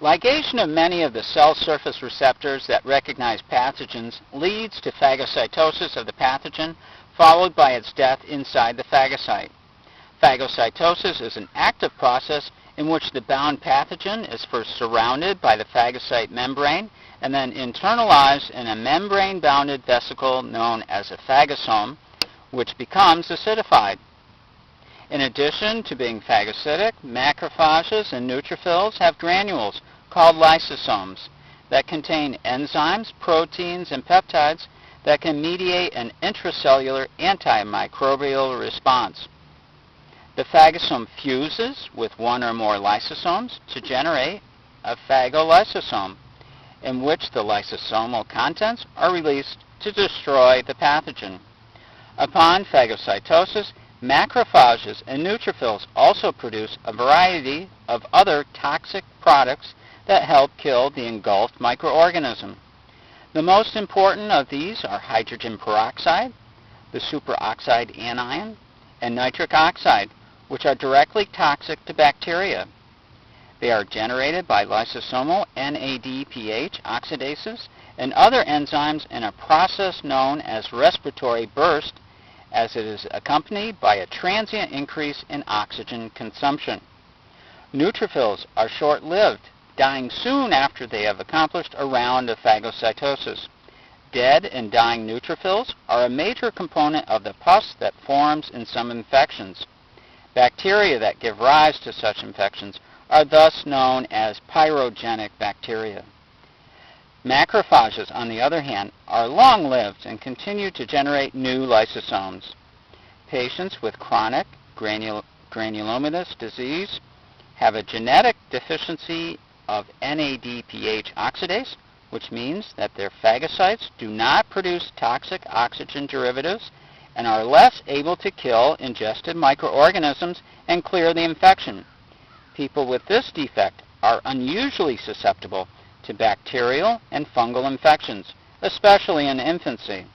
Ligation of many of the cell surface receptors that recognize pathogens leads to phagocytosis of the pathogen, followed by its death inside the phagocyte. Phagocytosis is an active process in which the bound pathogen is first surrounded by the phagocyte membrane and then internalized in a membrane-bounded vesicle known as a phagosome, which becomes acidified. In addition to being phagocytic, macrophages and neutrophils have granules called lysosomes that contain enzymes, proteins, and peptides that can mediate an intracellular antimicrobial response. The phagosome fuses with one or more lysosomes to generate a phagolysosome, in which the lysosomal contents are released to destroy the pathogen. Upon phagocytosis, macrophages and neutrophils also produce a variety of other toxic products that help kill the engulfed microorganism. The most important of these are hydrogen peroxide, the superoxide anion, and nitric oxide, which are directly toxic to bacteria. They are generated by lysosomal NADPH oxidases and other enzymes in a process known as respiratory burst, as it is accompanied by a transient increase in oxygen consumption. Neutrophils are short-lived, dying soon after they have accomplished a round of phagocytosis. Dead and dying neutrophils are a major component of the pus that forms in some infections. Bacteria that give rise to such infections are thus known as pyrogenic bacteria. Macrophages, on the other hand, are long-lived and continue to generate new lysosomes. Patients with chronic granulomatous disease have a genetic deficiency of NADPH oxidase, which means that their phagocytes do not produce toxic oxygen derivatives and are less able to kill ingested microorganisms and clear the infection. People with this defect are unusually susceptible to bacterial and fungal infections, especially in infancy.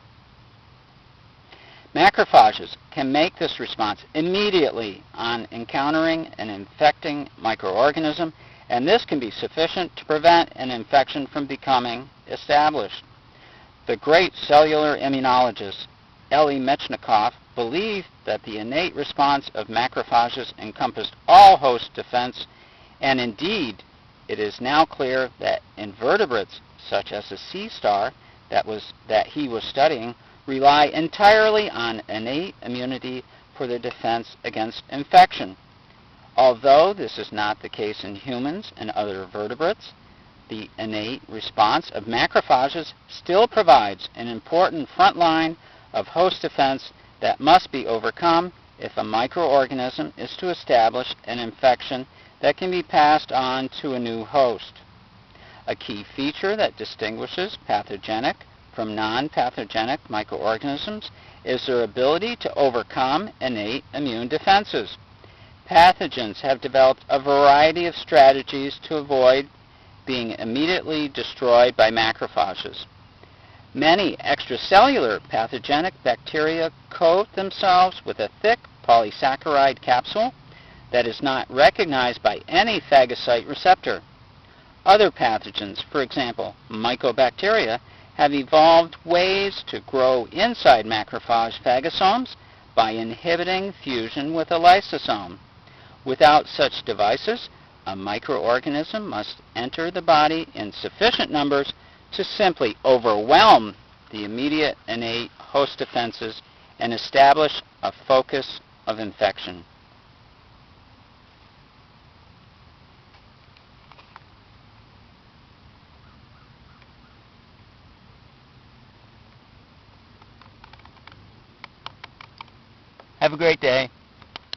Macrophages can make this response immediately on encountering an infecting microorganism, and this can be sufficient to prevent an infection from becoming established. The great cellular immunologist Elie Metchnikoff believed that the innate response of macrophages encompassed all host defense, and indeed, it is now clear that invertebrates, such as the sea star that he was studying, rely entirely on innate immunity for their defense against infection. Although this is not the case in humans and other vertebrates, the innate response of macrophages still provides an important front line of host defense that must be overcome if a microorganism is to establish an infection that can be passed on to a new host. A key feature that distinguishes pathogenic from non-pathogenic microorganisms is their ability to overcome innate immune defenses. Pathogens have developed a variety of strategies to avoid being immediately destroyed by macrophages. Many extracellular pathogenic bacteria coat themselves with a thick polysaccharide capsule that is not recognized by any phagocyte receptor. Other pathogens, for example, mycobacteria, have evolved ways to grow inside macrophage phagosomes by inhibiting fusion with a lysosome. Without such devices, a microorganism must enter the body in sufficient numbers to simply overwhelm the immediate innate host defenses and establish a focus of infection. Have a great day.